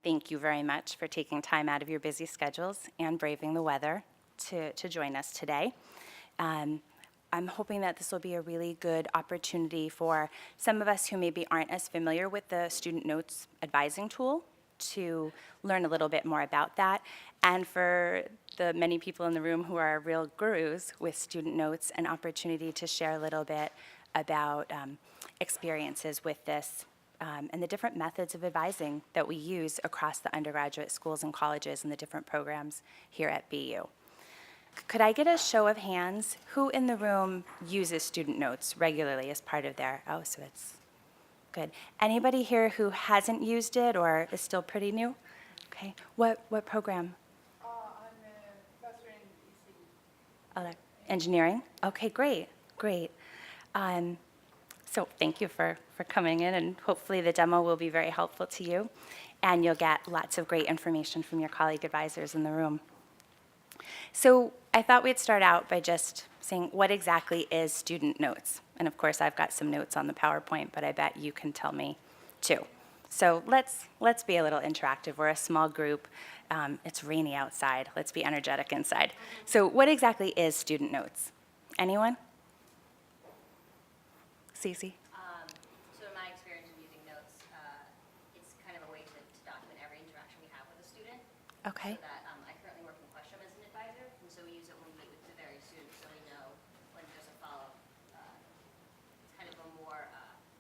Thank you very much for taking time out of your busy schedules and braving the weather to join us today. I'm hoping that this will be a really good opportunity for some of us who maybe aren't as familiar with the Student Notes advising tool to learn a little bit more about that, and for the many people in the room who are real gurus with Student Notes, an opportunity to share a little bit about experiences with this and the different methods of advising that we use across the undergraduate schools and colleges and the different programs here at BU. Could I get a show of hands? Who in the room uses Student Notes regularly as part of their, so it's good. Anybody here who hasn't used it or is still pretty new? Okay, what program? I'm a professor in EC. Engineering? Okay, great. So thank you for coming in, and hopefully the demo will be very helpful to you, and you'll get lots of great information from your colleague advisors in the room. So I thought we'd start out by just saying, what exactly is Student Notes? And of course, I've got some notes on the PowerPoint, but I bet you can tell me too. So let's be a little interactive. We're a small group. It's rainy outside. Let's be energetic inside. So what exactly is Student Notes? Anyone? Cece? So in my experience of using notes, it's kind of a way to document every interaction we have with a student. Okay. So that I currently work in question as an advisor, and so we use it when we meet with the various students, so we know when there's a follow-up. It's kind of a more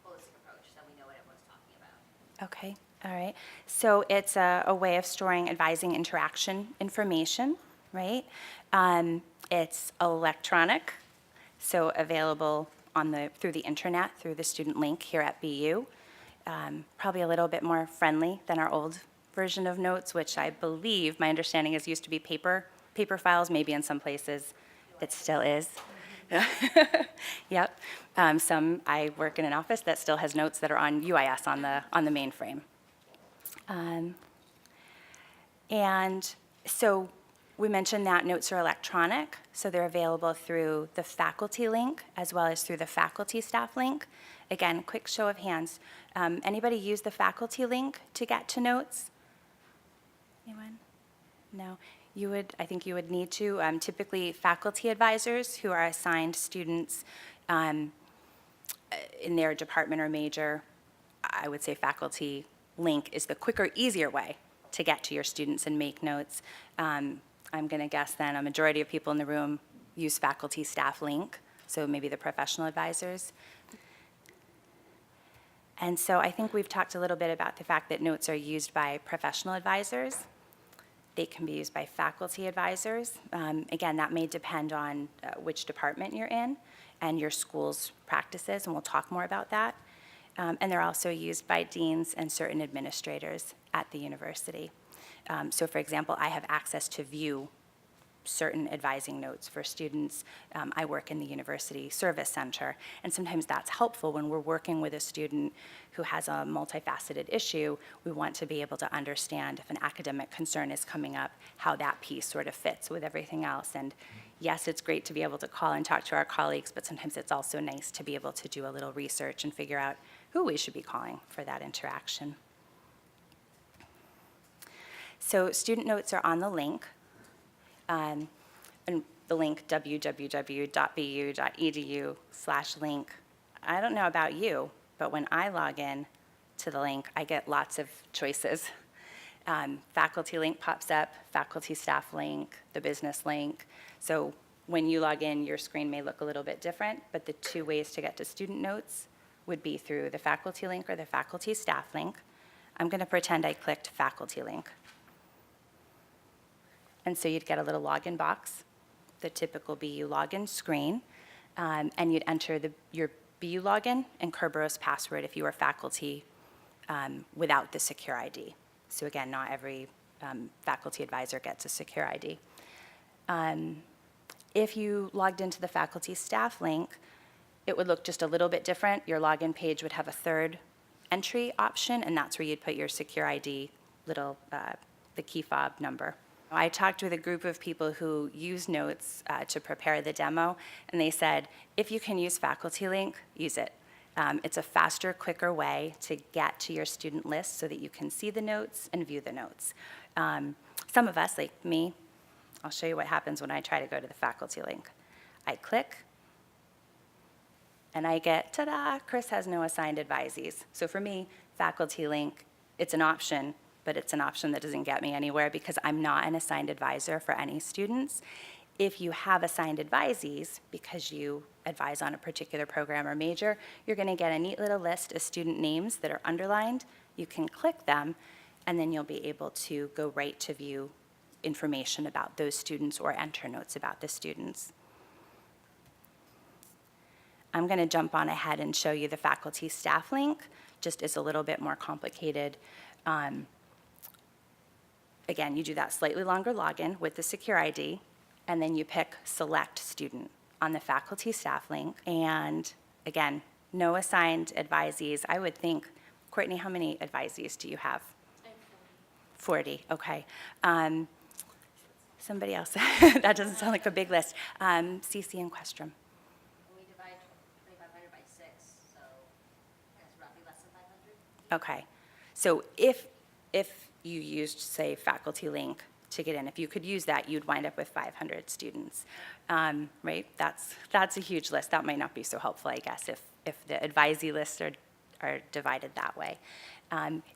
holistic approach, so we know what everyone's talking about. Okay, all right. So it's a way of storing advising interaction information, right? It's electronic, so available through the internet, through the student link here at BU. Probably a little bit more friendly than our old version of notes, which I believe, my understanding is used to be paper files, maybe in some places it still is. Yep. I work in an office that still has notes that are on UIS on the mainframe. And so we mentioned that notes are electronic, so they're available through the faculty link as well as through the faculty staff link. Again, quick show of hands. Anybody use the faculty link to get to notes? Anyone? No. I think you would need to. Typically, faculty advisors who are assigned students in their department or major, I would say faculty link is the quicker, easier way to get to your students and make notes. I'm going to guess then a majority of people in the room use faculty staff link, so maybe the professional advisors. And so I think we've talked a little bit about the fact that notes are used by professional advisors. They can be used by faculty advisors. Again, that may depend on which department you're in and your school's practices, and we'll talk more about that. And they're also used by deans and certain administrators at the university. So for example, I have access to view certain advising notes for students. I work in the University Service Center, and sometimes that's helpful when we're working with a student who has a multifaceted issue. We want to be able to understand if an academic concern is coming up, how that piece sort of fits with everything else. And yes, it's great to be able to call and talk to our colleagues, but sometimes it's also nice to be able to do a little research and figure out who we should be calling for that interaction. So student notes are on the link, and the link www.bu.edu/link. I don't know about you, but when I log in to the link, I get lots of choices. Faculty link pops up, faculty staff link, the business link. So when you log in, your screen may look a little bit different, but the two ways to get to student notes would be through the faculty link or the faculty staff link. I'm going to pretend I clicked faculty link. And so you'd get a little login box, the typical BU login screen, and you'd enter your BU login and Kerberos password if you are faculty without the secure ID. So again, not every faculty advisor gets a secure ID. If you logged into the faculty staff link, it would look just a little bit different. Your login page would have a third entry option, and that's where you'd put your secure ID, the key fob number. I talked with a group of people who use notes to prepare the demo, and they said, if you can use faculty link, use it. It's a faster, quicker way to get to your student list so that you can see the notes and view the notes. Some of us, like me, I'll show you what happens when I try to go to the faculty link. I click, and I get, ta-da, Chris has no assigned advisees. So for me, faculty link, it's an option, but it's an option that doesn't get me anywhere because I'm not an assigned advisor for any students. If you have assigned advisees, because you advise on a particular program or major, you're going to get a neat little list of student names that are underlined. You can click them, and then you'll be able to go right to view information about those students or enter notes about the students. I'm going to jump on ahead and show you the faculty staff link, just as a little bit more complicated. Again, you do that slightly longer login with the secure ID, and then you pick select student on the faculty staff link. And again, no assigned advisees. I would think, Courtney, how many advisees do you have? I have 40. 40, okay. Somebody else, that doesn't sound like a big list. CC and Questrom. We divide 2,500 by 6, so that's roughly less than 500. Okay, so if you used, say, faculty link to get in, if you could use that, you'd wind up with 500 students, right? That's a huge list. That might not be so helpful, I guess, if the advisee lists are divided that way.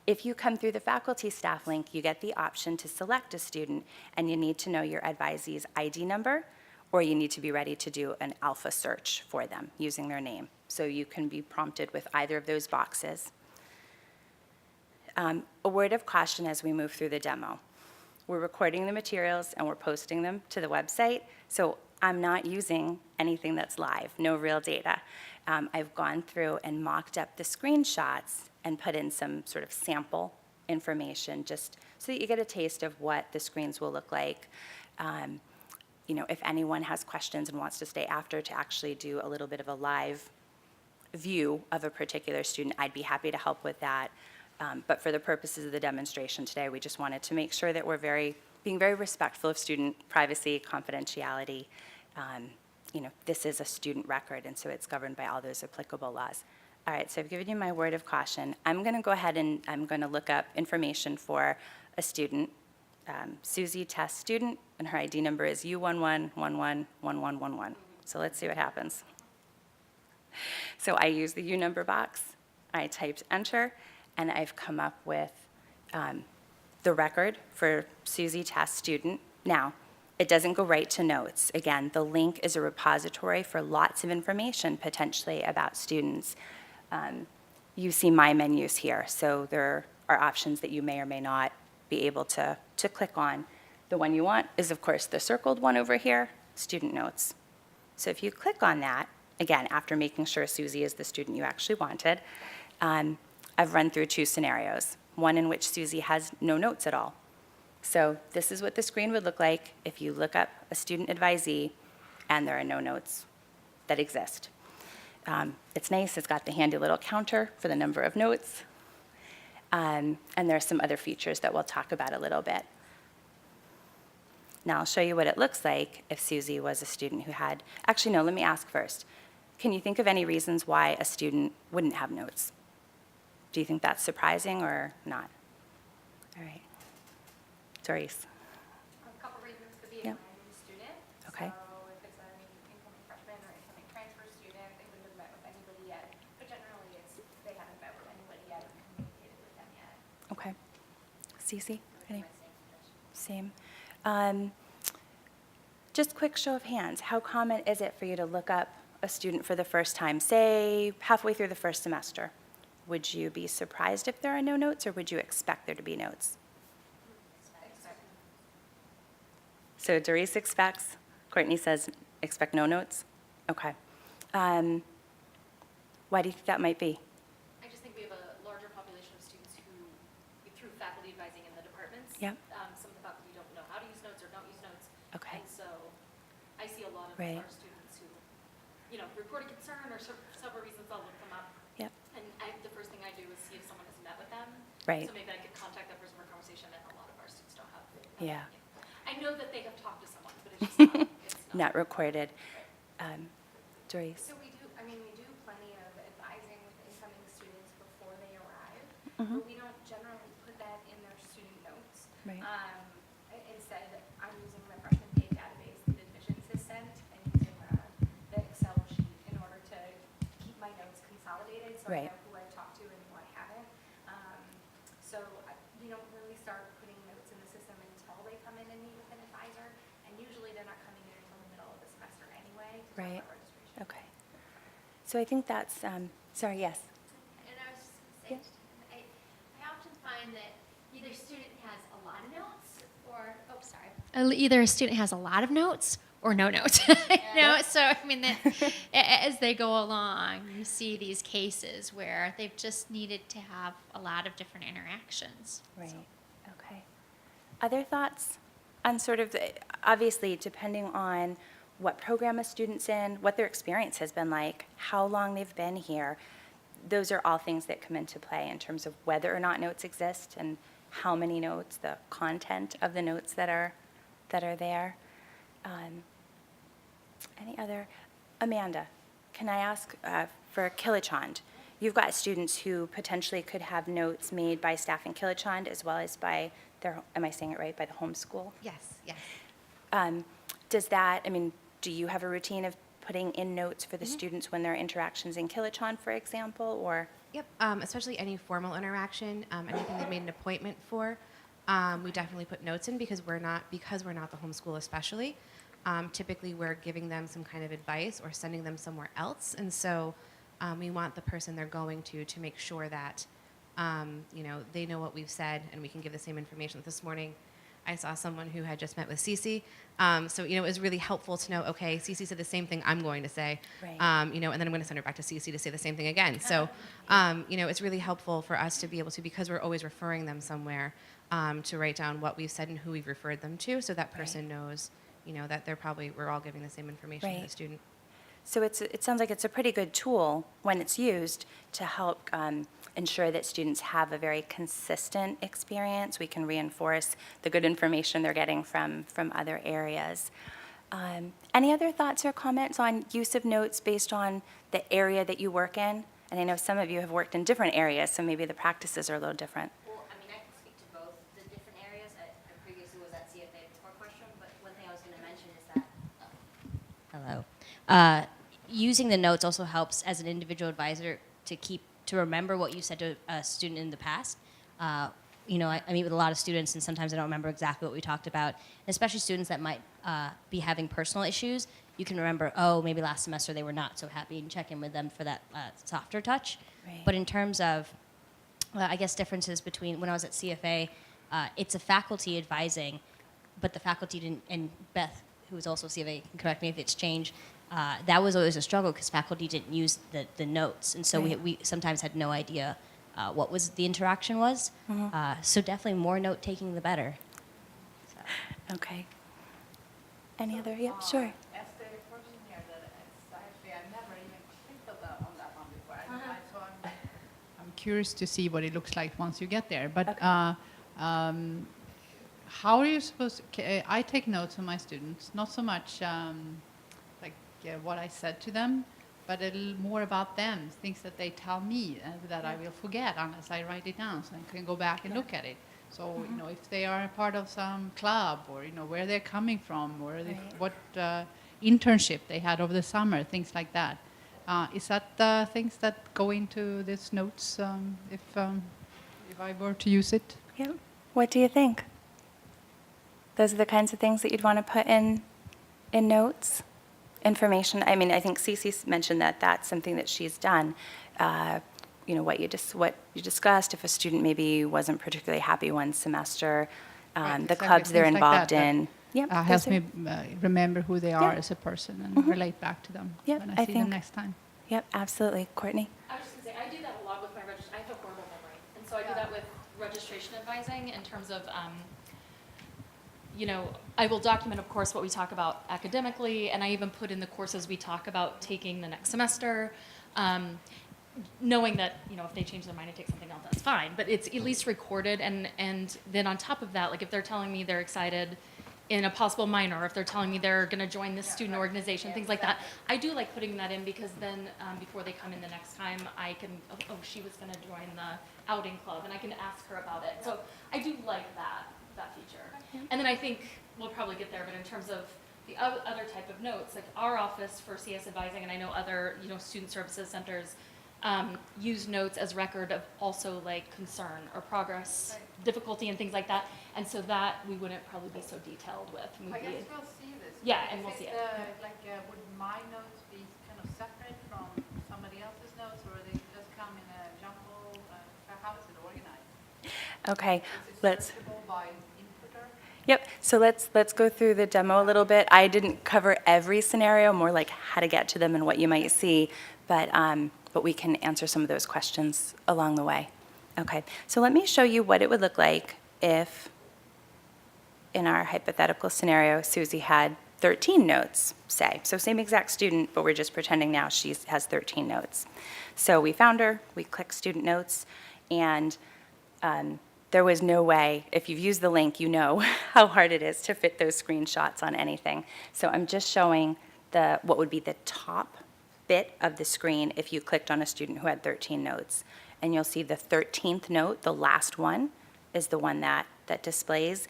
If you come through the faculty staff link, you get the option to select a student, and you need to know your advisee's ID number, or you need to be ready to do an alpha search for them using their name. So you can be prompted with either of those boxes. A word of caution as we move through the demo. We're recording the materials and we're posting them to the website, so I'm not using anything that's live, no real data. I've gone through and mocked up the screenshots and put in some sort of sample information just so that you get a taste of what the screens will look like. If anyone has questions and wants to stay after to actually do a little bit of a live view of a particular student, I'd be happy to help with that. But for the purposes of the demonstration today, we just wanted to make sure that we're being very respectful of student privacy, confidentiality. This is a student record, and so it's governed by all those applicable laws. All right, so I've given you my word of caution. I'm going to go ahead and I'm going to look up information for a student, Susie Test student, and her ID number is U11111111. So let's see what happens. So I use the U number box. I typed enter, and I've come up with the record for Susie Test student. Now, it doesn't go right to notes. Again, the link is a repository for lots of information potentially about students. You see my menus here, so there are options that you may or may not be able to click on. The one you want is, of course, the circled one over here, student notes. So if you click on that, again, after making sure Susie is the student you actually wanted, I've run through 2 scenarios, one in which Susie has no notes at all. So this is what the screen would look like if you look up a student advisee and there are no notes that exist. It's nice, it's got the handy little counter for the number of notes, and there are some other features that we'll talk about a little bit. Now I'll show you what it looks like if Susie was a student who had, actually no, let me ask first. Can you think of any reasons why a student wouldn't have notes? Do you think that's surprising or not? All right. Doris. A couple reasons could be Yep. a brand new student. Okay. So if it's an incoming freshman or incoming transfer student, they wouldn't have met with anybody yet. But generally, they haven't met with anybody yet or communicated with them yet. Okay. Cece? Any? My same suggestion. Same. Just quick show of hands. How common is it for you to look up a student for the first time, say halfway through the first semester? Would you be surprised if there are no notes, or would you expect there to be notes? So Doris expects, Courtney says expect no notes? Okay. Why do you think that might be? I just think we have a larger population of students who, through faculty advising in the departments, Yep. Some of the faculty don't know how to use notes or don't use notes. Okay. And so I see a lot of Right. our students who, report a concern or several reasons I'll look them up. Yep. And the first thing I do is see if someone has met with them. Right. So maybe I could contact that person for a conversation, and a lot of our students don't have. Yeah. I know that they have talked to someone, but it's just it's Not recorded. Doris? So we do plenty of advising with Mhm. but we don't generally put that in their student notes. Right. Instead, I'm using the freshman pay database that admissions has sent and using the Excel sheet in order to keep my notes consolidated, so Right. I know who I've talked to and who I haven't. So we don't really start putting notes in the system until they come in and meet with an advisor, and usually they're not coming in until the middle of the semester anyway to talk Right. about registration. Okay. So I think that's, sorry, yes. And I was just going to say, I often find that either a student has a lot of notes or, oh, sorry. Either a student has a lot of notes or no notes. So I mean, as they go along, you see these cases where they've just needed to have a lot of different interactions. Right, okay. Other thoughts on sort of, obviously, depending on what program a student's in, what their experience has been like, how long they've been here, those are all things that come into play in terms of whether or not notes exist and how many notes, the content of the notes that are there. Any other? Amanda, can I ask for Kilachand? You've got students who potentially could have notes made by staff in Kilachand as well as by their, am I saying it right, by the homeschool? Yes, yes. Does that, I mean, do you have a routine of putting in notes for the students when there are interactions in Kilachand, for example, or? Yep, especially any formal interaction, anything they've made an appointment for, we definitely put notes in because we're not the homeschool especially. Typically, we're giving them some kind of advice or sending them somewhere else, and so we want the person they're going to make sure that they know what we've said, and we can give the same information. This morning, I saw someone who had just met with Cece, so it was really helpful to know. Okay, Cece said the same thing I'm going to say, Right. and then I'm going to send her back to Cece to say the same thing again. So, it's really helpful for us to be able to, because we're always referring them somewhere, to write down what we've said and who we've referred them to, so that person knows. That we're all giving the same information to Right. the student. So it sounds like it's a pretty good tool when it's used to help ensure that students have a very consistent experience. We can reinforce the good information they're getting from other areas. Any other thoughts or comments on use of notes based on the area that you work in? And I know some of you have worked in different areas, so maybe the practices are a little different. Well, I mean, I can speak to both the different areas. I previously was at CFA before question, but one thing I was going to mention is that, hello, using the notes also helps as an individual advisor to remember what you said to a student in the past. I meet with a lot of students, and sometimes I don't remember exactly what we talked about, and especially students that might be having personal issues. You can remember, oh, maybe last semester they were not so happy, and check in with them for that softer touch. Right. But in terms of, I guess, differences between when I was at CFA, it's a faculty advising, but the faculty didn't, and Beth, who is also CFA, can correct me if it's changed, that was always a struggle because faculty didn't use the notes, and so Right. we sometimes had no idea what was the interaction was. So definitely more note taking, the better. So. Okay. Any other? Yep, sure. As the person here that it's actually I never even think of that on that one before. So I'm curious to see what it looks like once you get there. But how are you supposed to, I take notes on my students, not so much what I said to them, but a little more about them, things that they tell me that I will forget unless I write it down, so I can go back and look at it. So, if they are a part of some club or, where they're coming from or what internship they had over the summer, things like that. Is that things that go into these notes if I were to use it? Yep. What do you think? Those are the kinds of things that you'd want to put in notes? Information. I mean, I think Cece mentioned that that's something that she's done. What you discussed. If a student maybe wasn't particularly happy one semester, Right, the exactly, clubs they're things like involved that in. Yep. Helps those are- me remember who they are Yeah. as a person and relate back to them Yep, when I I see them think- next time. Yep. Absolutely, Courtney. I was just going to say, I do that a lot with my I have a horrible memory. And so I do that with registration advising in terms of, I will document, of course, what we talk about academically, and I even put in the courses we talk about taking the next semester, knowing that, if they change their mind and take something else, that's fine. But it's at least recorded, and then on top of that, like if they're telling me they're excited in a possible minor, if they're telling me they're going to join this student organization, things like that. I do like putting that in because then before they come in the next time, I can, oh, she was going to join the outing club, and I can ask her about it. So I do like that feature. And then I think we'll probably get there, but in terms of the other type of notes, like our office for CS advising, and I know other student services centers use notes as record of also like concern or progress, difficulty, and things like that. And so that we wouldn't probably be so detailed with. I guess we'll see this. Yeah, and we'll see it. Would my notes be kind of separate from somebody else's notes, or they just come in a jumble? How is it organized? Okay, Is it let's. searchable by inputter? Yep. So let's go through the demo a little bit. I didn't cover every scenario, more like how to get to them and what you might see, but we can answer some of those questions along the way. Okay. So let me show you what it would look like if, in our hypothetical scenario, Susie had 13 notes, say. So same exact student, but we're just pretending now she has 13 notes. So we found her, we click student notes, and there was no way, if you've used the link, you know how hard it is to fit those screenshots on anything. So I'm just showing what would be the top bit of the screen if you clicked on a student who had 13 notes. And you'll see the 13th note, the last one, is the one that displays.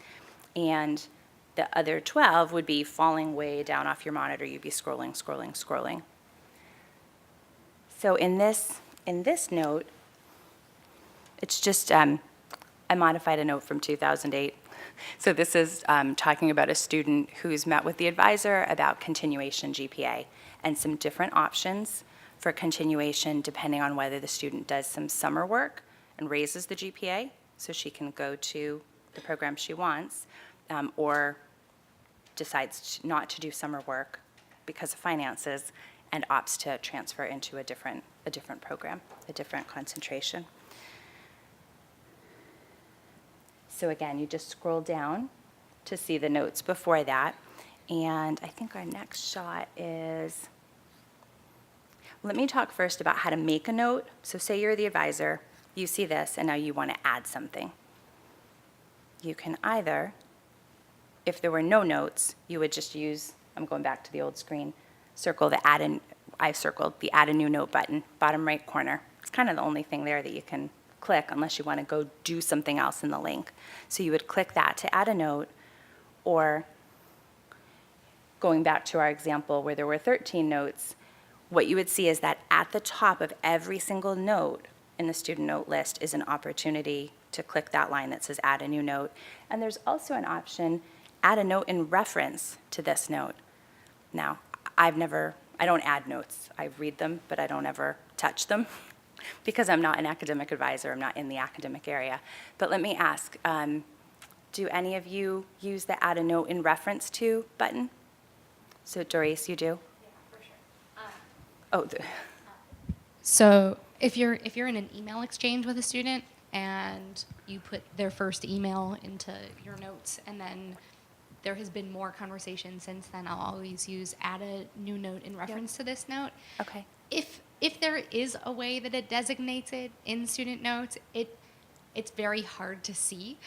And the other 12 would be falling way down off your monitor. You'd be scrolling, scrolling, scrolling. So in this note, it's just, I modified a note from 2008. So this is talking about a student who's met with the advisor about continuation GPA and some different options for continuation depending on whether the student does some summer work and raises the GPA so she can go to the program she wants, or decides not to do summer work because of finances and opts to transfer into a different program, a different concentration. So again, you just scroll down to see the notes before that. And I think our next shot is, let me talk first about how to make a note. So say you're the advisor, you see this, and now you want to add something. You can either, if there were no notes, you would just use, I'm going back to the old screen, circle the I circled the add a new note button, bottom right corner. It's kind of the only thing there that you can click unless you want to go do something else in the link. So you would click that to add a note, or going back to our example where there were 13 notes, what you would see is that at the top of every single note in the student note list is an opportunity to click that line that says add a new note. And there's also an option, add a note in reference to this note. Now, I don't add notes. I read them, but I don't ever touch them because I'm not an academic advisor. I'm not in the academic area. But let me ask, do any of you use the add a note in reference to button? So Doris, you do? Yeah, for sure. So if you're in an email exchange with a student and you put their first email into your notes and then there has been more conversation since then, I'll always use add a new note in reference to this note. Okay. If there is a way that it designates it in student notes, it's very hard to see.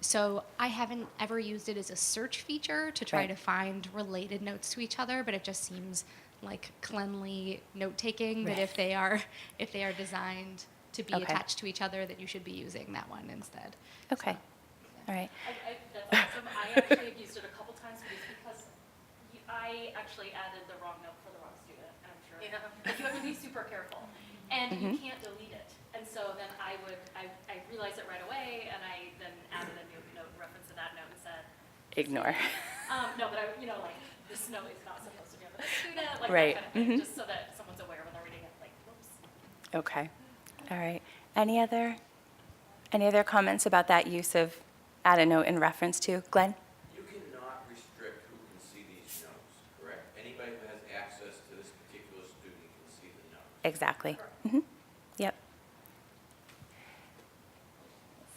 So I haven't ever used it as a search feature to try Right. to find related notes to each other, but it just seems like cleanly note-taking that Right. if they are designed to be Okay. attached to each other, that you should be using that one instead. Okay. All right. That's awesome. I actually have used it a couple times, but it's because I actually added the wrong note for the wrong student, and I'm sure you have to be super careful. And you can't delete it. And so then I realized it right away, and I then added a new note in reference to that note and said, Ignore. no, but like, this note is not supposed to be on this student, like Right. that kind of thing, just so that someone's aware when they're reading it, like, whoops. Okay. All right. Any other comments about that use of add a note in reference to? Glenn? You cannot restrict who can see these notes, correct? Anybody who has access to this particular student can see the notes. Exactly. Yep.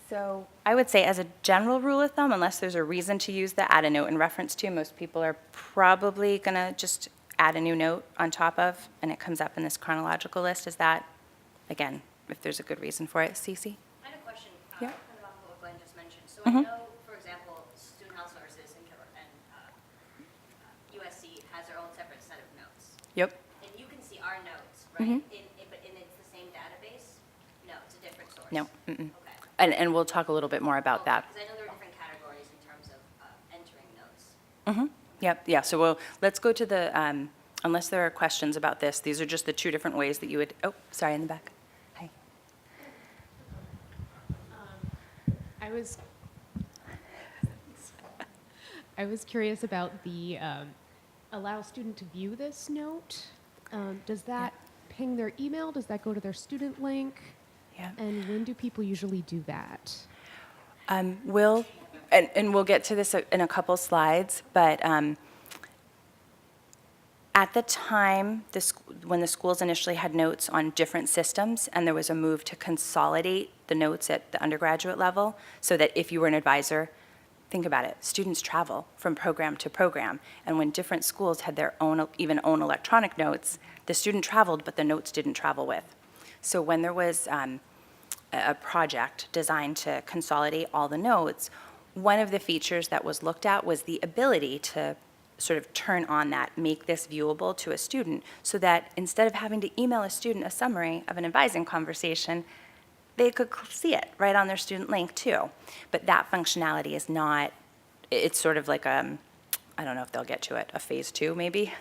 So I would say as a general rule of thumb, unless there's a reason to use the add a note in reference to, most people are probably going to just add a new note on top of, and it comes up in this chronological list. Is that, again, if there's a good reason for it? Cece? I had a question, Yeah. kind of off of what Glenn just mentioned. So Mhm. I know, for example, student house nurses in right? But it's the same database? No, it's a different source? No. Mm-mm. Okay. And we'll talk a little bit more about that. Because I know there are different categories in terms of entering notes. Yep, yeah, so let's go to the, unless there are questions about this, these are just the two different ways that you would, oh, sorry, in the back. Hi. I was curious about the allow student to view this note. Does that ping their email? Does that go to their student link? Yeah. And when do people usually do that? We'll get to this in a couple slides, but at the time, when the schools initially had notes on different systems, and there was a move to consolidate the notes at the undergraduate level, so that if you were an advisor, think about it, students travel from program to program, and when different schools had their own electronic notes, the student traveled, but the notes didn't travel with. So when there was a project designed to consolidate all the notes, one of the features that was looked at was the ability to sort of turn on that, make this viewable to a student, so that instead of having to email a student a summary of an advising conversation, they could see it right on their student link too. But that functionality is not, it's sort of like I don't know if they'll get to it, a phase 2 maybe,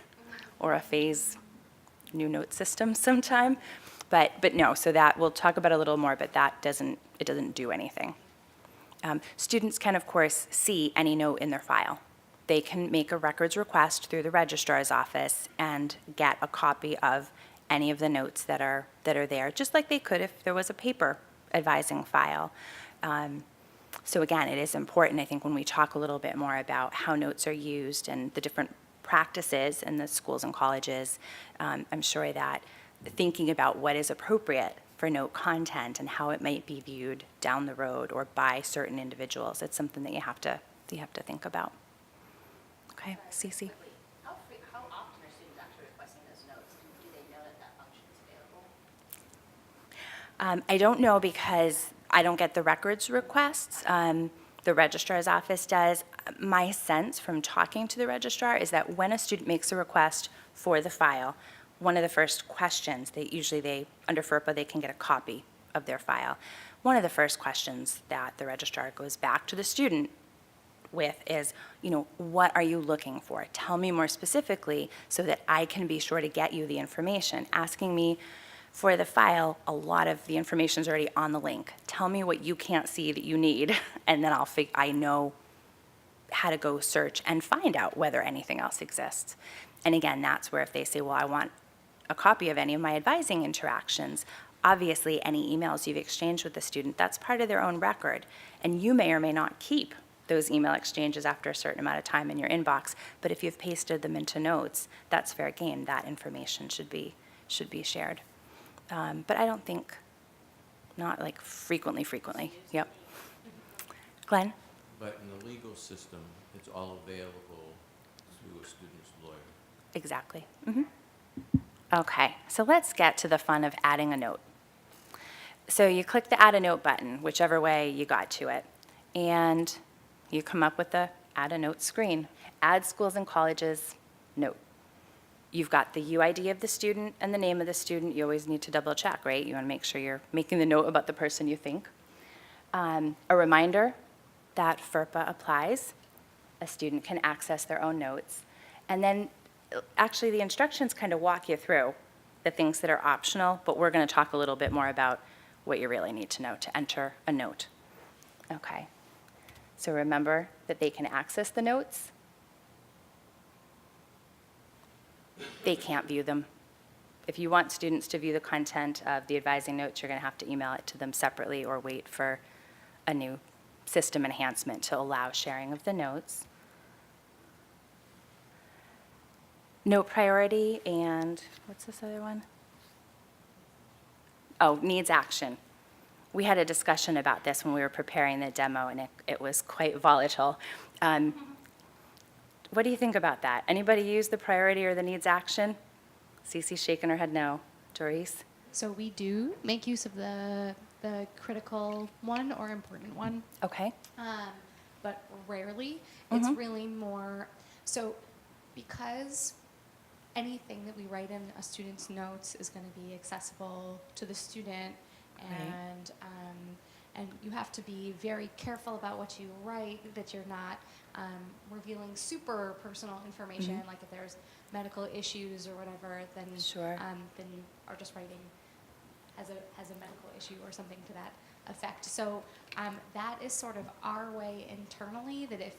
or a phase new note system sometime. But no, so that, we'll talk about it a little more, but it doesn't do anything. Students can, of course, see any note in their file. They can make a records request through the registrar's office and get a copy of any of the notes that are there, just like they could if there was a paper advising file. So again, it is important, I think, when we talk a little bit more about how notes are used and the different practices in the schools and colleges, I'm sure that thinking about what is appropriate for note content and how it might be viewed down the road or by certain individuals, it's something that you have to think about. Okay, Cece. How often are students actually requesting those notes? Do they know that function is available? I don't know because I don't get the records requests. The registrar's office does. My sense from talking to the registrar is that when a student makes a request for the file, one of the first questions, under FERPA, they can get a copy of their file. One of the first questions that the registrar goes back to the student with is, what are you looking for? Tell me more specifically so that I can be sure to get you the information. Asking me for the file, a lot of the information is already on the link. Tell me what you can't see that you need, and then I know how to go search and find out whether anything else exists. And again, that's where if they say, well, I want a copy of any of my advising interactions, obviously any emails you've exchanged with the student, that's part of their own record. And you may or may not keep those email exchanges after a certain amount of time in your inbox, but if you've pasted them into notes, that's fair game. That information should be shared. But I don't think, not like frequently. Yep. Glenn? But in the legal system, it's all available to a student's lawyer. Exactly. Okay, so let's get to the fun of adding a note. So you click the Add a Note button, whichever way you got to it, and you come up with the Add a Note screen. Add schools and colleges note. You've got the UID of the student and the name of the student. You always need to double check, right? You want to make sure you're making the note about the person you think. A reminder that FERPA applies. A student can access their own notes. And then actually the instructions kind of walk you through the things that are optional, but we're going to talk a little bit more about what you really need to know to enter a note. Okay. So remember that they can access the notes. They can't view them. If you want students to view the content of the advising notes, you're going to have to email it to them separately or wait for a new system enhancement to allow sharing of the notes. Note priority and what's this other one? Oh, needs action. We had a discussion about this when we were preparing the demo, and it was quite volatile. What do you think about that? Anybody use the priority or the needs action? Cece's shaking her head no. Doris? So we do make use of the critical one or important one, Okay. but rarely. It's really more, so because anything that we write in a student's notes is going to be accessible to the student, and you have to be very careful about what you write, that you're not revealing super personal information, like if there's medical issues or whatever, then Sure. then you are just writing as a medical issue or something to that effect. So that is sort of our way internally, that if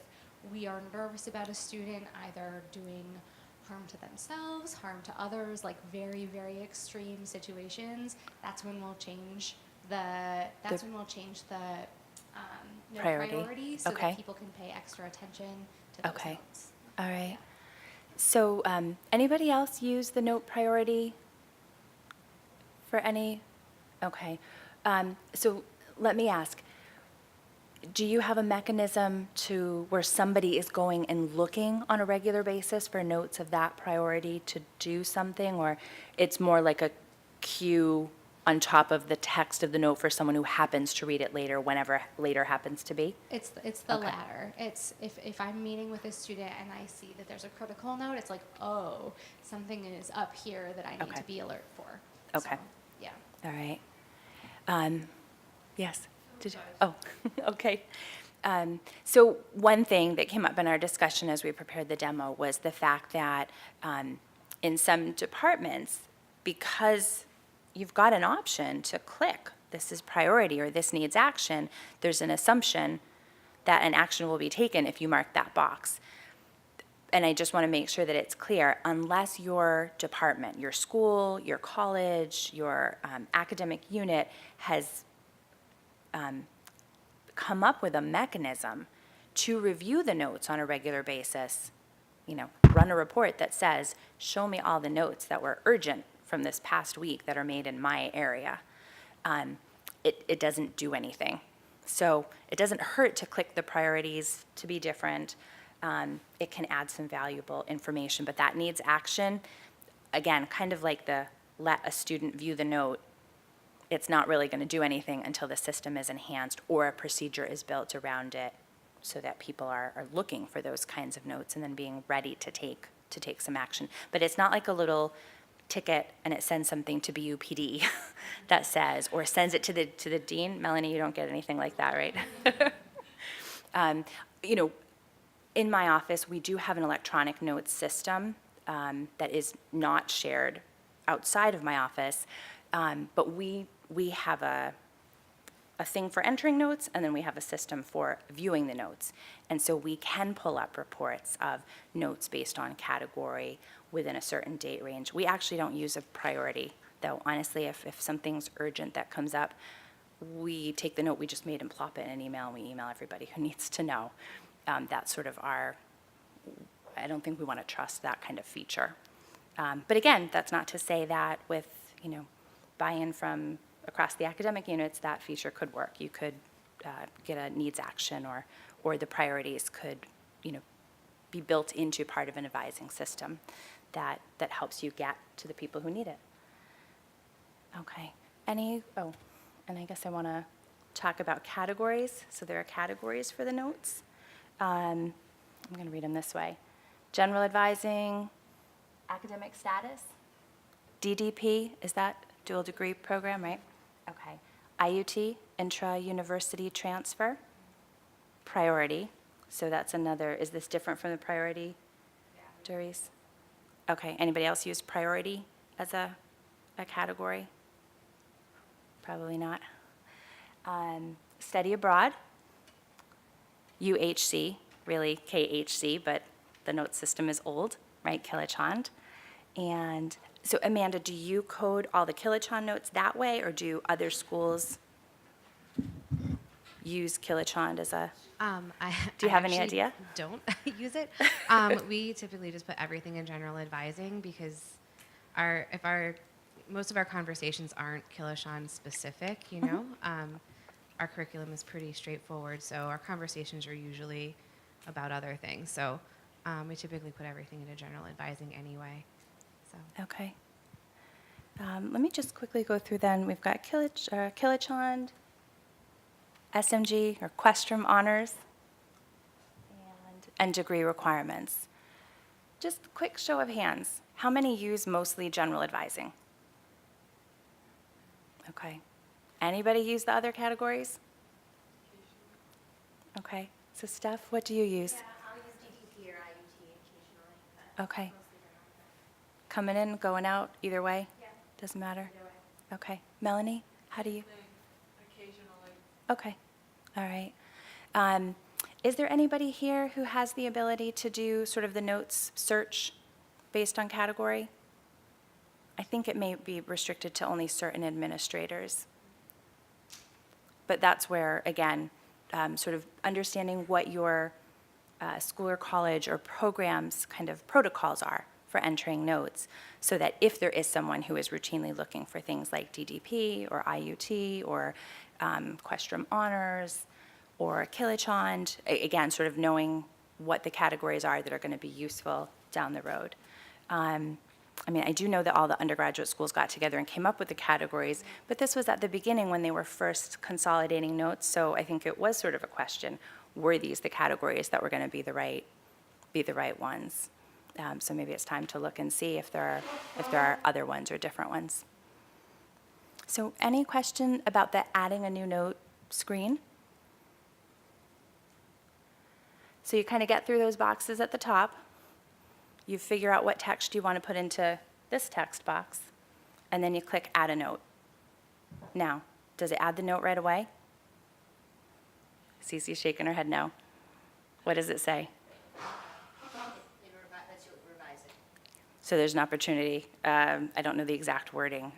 we are nervous about a student either doing harm to themselves, harm to others, like very, very extreme situations, that's when we'll change the priority so Okay. that people can pay extra attention to those Okay. notes. All right. So anybody else use the note priority for any? Okay. So let me ask, do you have a mechanism to where somebody is going and looking on a regular basis for notes of that priority to do something, or it's more like a cue on top of the text of the note for someone who happens to read it later, whenever later happens to be? It's the Okay. latter. It's if I'm meeting with a student and I see that there's a critical note, it's like, oh, something is up here that I need Okay. to be alert for. Okay. So, yeah. All right. Yes. Did you? Oh, okay. So one thing that came up in our discussion as we prepared the demo was the fact that in some departments, because you've got an option to click, this is priority or this needs action, there's an assumption that an action will be taken if you mark that box. And I just want to make sure that it's clear, unless your department, your school, your college, your academic unit has come up with a mechanism to review the notes on a regular basis, run a report that says, show me all the notes that were urgent from this past week that are made in my area, it doesn't do anything. So it doesn't hurt to click the priorities to be different. It can add some valuable information, but that needs action. Again, kind of like the let a student view the note, it's not really going to do anything until the system is enhanced or a procedure is built around it so that people are looking for those kinds of notes and then being ready to take some action. But it's not like a little ticket and it sends something to BUPD that says, or sends it to the dean. Melanie, you don't get anything like that, right? In my office, we do have an electronic notes system that is not shared outside of my office, but we have a thing for entering notes, and then we have a system for viewing the notes. And so we can pull up reports of notes based on category within a certain date range. We actually don't use a priority, though. Honestly, if something's urgent that comes up, we take the note we just made and plop it in an email, and we email everybody who needs to know. That's sort of I don't think we want to trust that kind of feature. But again, that's not to say that with, buy-in from across the academic units, that feature could work. You could get a needs action, or the priorities could, be built into part of an advising system that helps you get to the people who need it. Okay. And I guess I want to talk about categories. So there are categories for the notes. I'm going to read them this way. General advising, academic status, DDP, is that dual degree program, right? Okay. IUT, intra-university transfer, priority. So that's another, is this different from the priority, Doris? Okay, anybody else use priority as a category? Probably not. Study abroad, UHC, really KHC, but the note system is old, right, Kilachand. And so Amanda, do you code all the Kilachand notes that way, or do other schools use Kilachand as a, do you have any idea? Don't use it. We typically just put everything in general advising because most of our conversations aren't Kilachand specific, our curriculum is pretty straightforward, so our conversations are usually about other things. So we typically put everything into general advising anyway. So. Okay. Let me just quickly go through then. We've got Kilachand, SMG, or Questrom honors, and degree requirements. Just a quick show of hands. How many use mostly general advising? Okay. Anybody use the other categories? Okay. So Steph, what do you use? Yeah, I'll use DDP or IUT occasionally, but Okay. mostly general. Coming in, going out, either way? Yeah. Doesn't matter? Either way. Okay. Melanie, how do you? Occasionally. Okay. All right. Is there anybody here who has the ability to do sort of the notes search based on category? I think it may be restricted to only certain administrators. But that's where, again, sort of understanding what your school or college or program's kind of protocols are for entering notes, so that if there is someone who is routinely looking for things like DDP or IUT or Questrom Honors or Kilochond, again, sort of knowing what the categories are that are going to be useful down the road. I mean, I do know that all the undergraduate schools got together and came up with the categories, but this was at the beginning when they were first consolidating notes, so I think it was sort of a question, were these the categories that were going to be the right ones? So maybe it's time to look and see if there are other ones or different ones. So any question about the adding a new note screen? So you kind of get through those boxes at the top. You figure out what text you want to put into this text box, and then you click Add a Note. Now, does it add the note right away? Cece's shaking her head no. What does it say? That's you revise it. So there's an opportunity. I don't know the exact wording.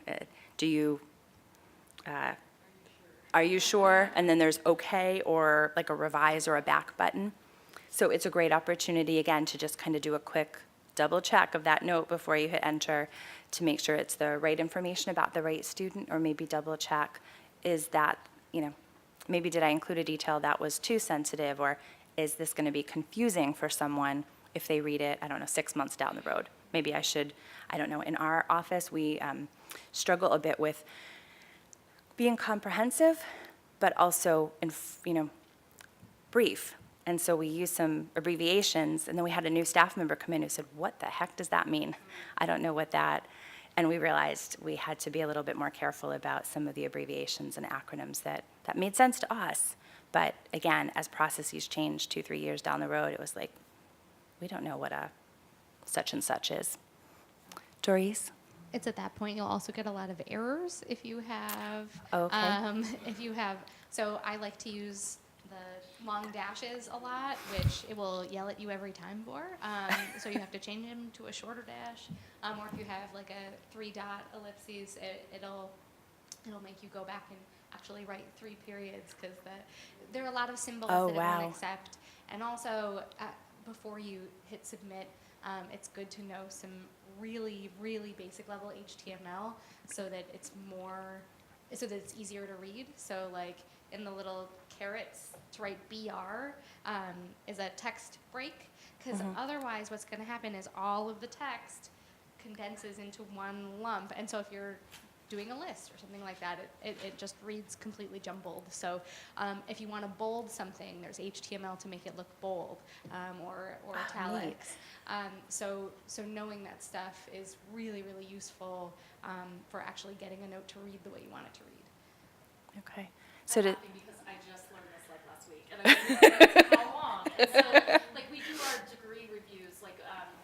Are you sure? And then there's OK or like a revise or a back button. So it's a great opportunity, again, to just kind of do a quick double check of that note before you hit enter to make sure it's the right information about the right student, or maybe double check, is that, maybe did I include a detail that was too sensitive, or is this going to be confusing for someone if they read it, 6 months down the road? Maybe I should, in our office, we struggle a bit with being comprehensive, but also, brief. And so we used some abbreviations, and then we had a new staff member come in who said, what the heck does that mean? I don't know what that, and we realized we had to be a little bit more careful about some of the abbreviations and acronyms that made sense to us. But again, as processes change 2-3 years down the road, it was like, we don't know what a such and such is. Doris? It's at that point you'll also get a lot of errors if you have. Okay. So I like to use the long dashes a lot, which it will yell at you every time for. So you have to change them to a shorter dash, or if you have like a 3-dot ellipses, it'll make you go back and actually write 3 periods, because there are a lot of symbols that it won't accept. And also, before you hit submit, it's good to know some really, really basic level HTML so that it's easier to read. So like in the little carrots to write BR is a text break, because otherwise what's going to happen is all of the text condenses into one lump. And so if you're doing a list or something like that, it just reads completely jumbled. So if you want to bold something, there's HTML to make it look bold, or italics. So knowing that stuff is really, really useful for actually getting a note to read the way you want it to read. Okay. I'm laughing because I just learned this like last week, and I didn't know how long. And so, like, we do our degree reviews, like,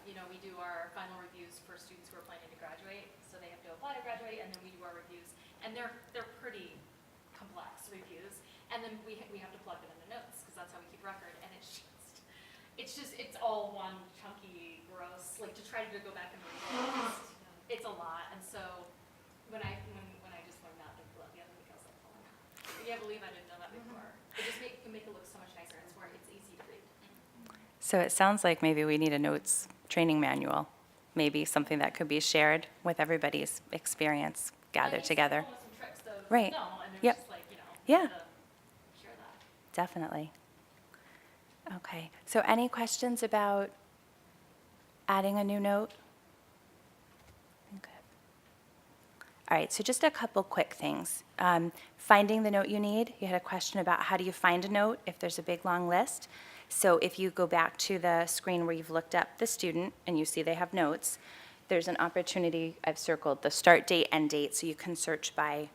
we do our final reviews for students who are planning to graduate. So they have to apply to graduate, and then we do our reviews, and they're pretty complex reviews. And then we have to plug them into notes, because that's how we keep record. And it's all one chunky, gross. Like, to try to go back and read it, it's a lot. And so when I just learned that the other week, I was like, oh my god, I can't believe I didn't know that before. It just can make it look so much nicer. It's easy to read. So it sounds like maybe we need a notes training manual, maybe something that could be shared with everybody's experience gathered together. Some tricks to Right. know, and Yep. just like, Yeah. to share that. Definitely. Okay. So any questions about adding a new note? Okay. All right, so just a couple quick things. Finding the note you need, you had a question about how do you find a note if there's a big, long list. So if you go back to the screen where you've looked up the student and you see they have notes, there's an opportunity, I've circled the start date, end date, so you can search by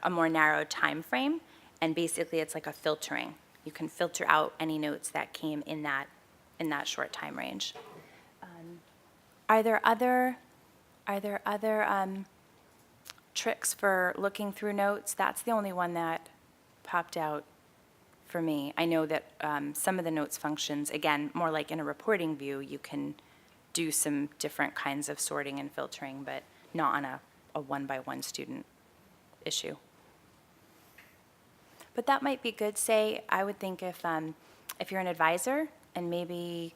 a more narrow time frame, and basically it's like a filtering. You can filter out any notes that came in that short time range. Are there other tricks for looking through notes? That's the only one that popped out for me. I know that some of the notes functions, again, more like in a reporting view, you can do some different kinds of sorting and filtering, but not on a one-by-one student issue. But that might be good. Say, I would think if you're an advisor and maybe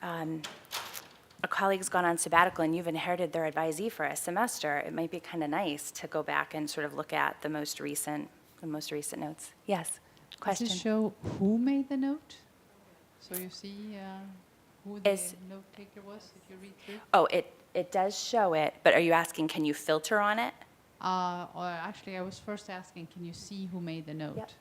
a colleague's gone on sabbatical and you've inherited their advisee for a semester, it might be kind of nice to go back and sort of look at the most recent notes. Yes, question. Does it show who made the note? So you see who the note taker was if you read through? Oh, it does show it, but are you asking, can you filter on it? Or actually, I was first asking, can you see who made the note? Yep.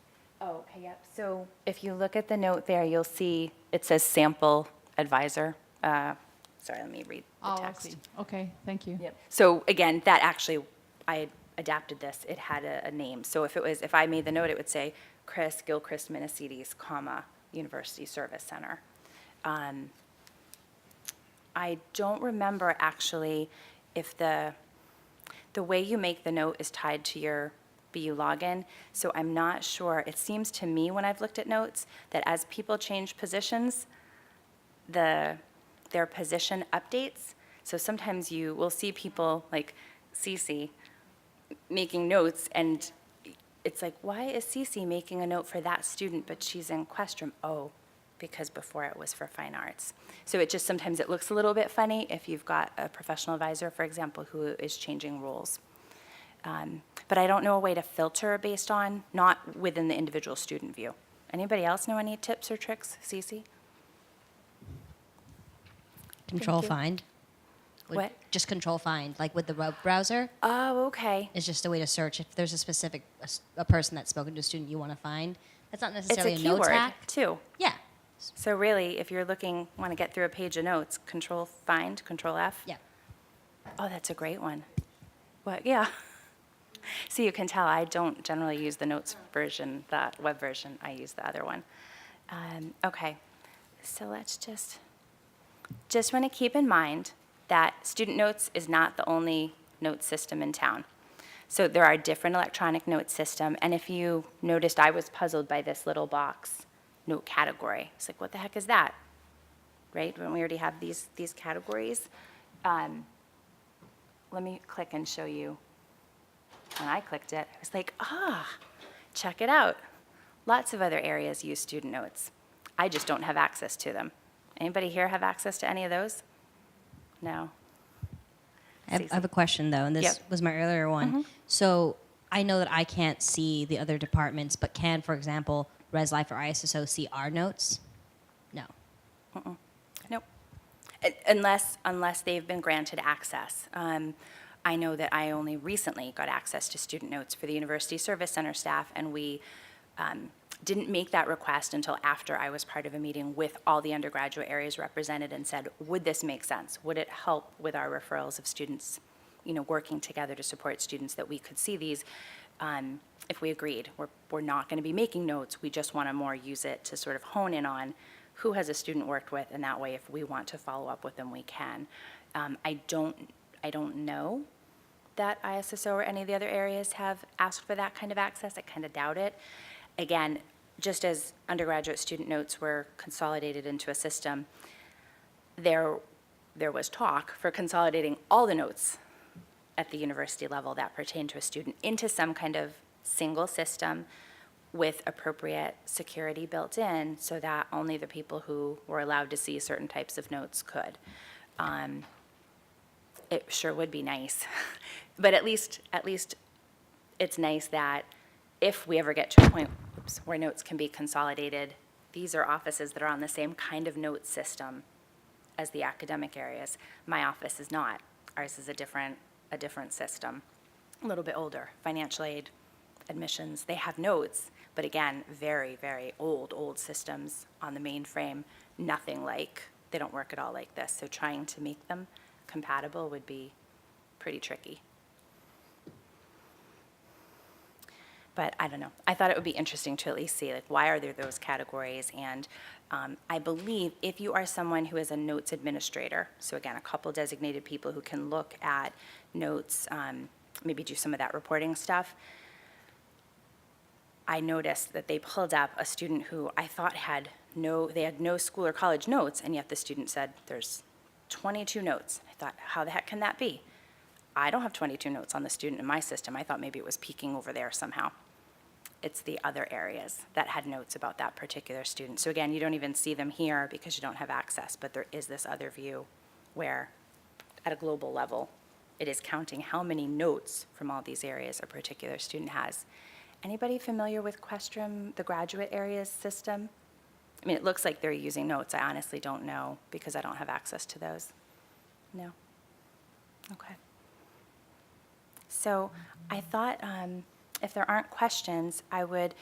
Oh, okay, yep. So if you look at the note there, you'll see it says sample advisor. Sorry, let me read the text. I see. Okay, thank you. Yep. So again, that actually, I adapted this. It had a name. So if I made the note, it would say Chris Gilchrist Minicides, comma, University Service Center. I don't remember actually if the way you make the note is tied to your BU login, so I'm not sure. It seems to me when I've looked at notes that as people change positions, their position updates. So sometimes you will see people like Cece making notes, and it's like, why is Cece making a note for that student, but she's in Questrom? Oh, because before it was for fine arts. So it just sometimes it looks a little bit funny if you've got a professional advisor, for example, who is changing rules. But I don't know a way to filter based on, not within the individual student view. Anybody else know any tips or tricks, Cece? Control you. find. What? Just control find, like with the web browser. Oh, okay. Is just a way to search if there's a specific a person that's spoken to a student you want to find. That's not necessarily It's a a notes keyword, hack. too. Yeah. So really, if you're want to get through a page of notes, Control Find, Control F. Yeah. Oh, that's a great one. What? Yeah. So you can tell I don't generally use the notes version, the web version. I use the other one. Okay. So let's just want to keep in mind that Student Notes is not the only note system in town. So there are different electronic note system, and if you noticed, I was puzzled by this little box, note category. It's like, what the heck is that? Right, when we already have these categories. Let me click and show you. When I clicked it, I was like, check it out. Lots of other areas use student notes. I just don't have access to them. Anybody here have access to any of those? No. I have a question, though, and this was my earlier one. So I know that I can't see the other departments, but can, for example, Res Life or ISSO see our notes? No. Nope. Unless they've been granted access. I know that I only recently got access to student notes for the University Service Center staff, and we didn't make that request until after I was part of a meeting with all the undergraduate areas represented and said, would this make sense? Would it help with our referrals of students, working together to support students that we could see these? If we agreed, we're not going to be making notes. We just want to more use it to sort of hone in on who has a student worked with, and that way, if we want to follow up with them, we can. I don't know that ISSO or any of the other areas have asked for that kind of access. I kind of doubt it. Again, just as undergraduate student notes were consolidated into a system, there was talk for consolidating all the notes at the university level that pertain to a student into some kind of single system with appropriate security built in so that only the people who were allowed to see certain types of notes could. It sure would be nice. But at least it's nice that if we ever get to a point where notes can be consolidated, these are offices that are on the same kind of note system as the academic areas. My office is not. Ours is a different a different system, a little bit older, financial aid, admissions, they have notes, but again, very, very old systems on the mainframe, nothing like, they don't work at all like this. So trying to make them compatible would be pretty tricky. But I don't know. I thought it would be interesting to at least see, like, why are there those categories? And I believe if you are someone who is a notes administrator, so again, a couple designated people who can look at notes, maybe do some of that reporting stuff, I noticed that they pulled up a student who I thought had they had no school or college notes, and yet the student said, there's 22 notes. I thought, how the heck can that be? I don't have 22 notes on the student in my system. I thought maybe it was peeking over there somehow. It's the other areas that had notes about that particular student. So again, you don't even see them here because you don't have access, but there is this other view where at a global level, it is counting how many notes from all these areas a particular student has. Anybody familiar with Questrom, the graduate areas system? I mean, it looks like they're using notes. I honestly don't know because I don't have access to those. No? Okay. So I thought if there aren't questions, I would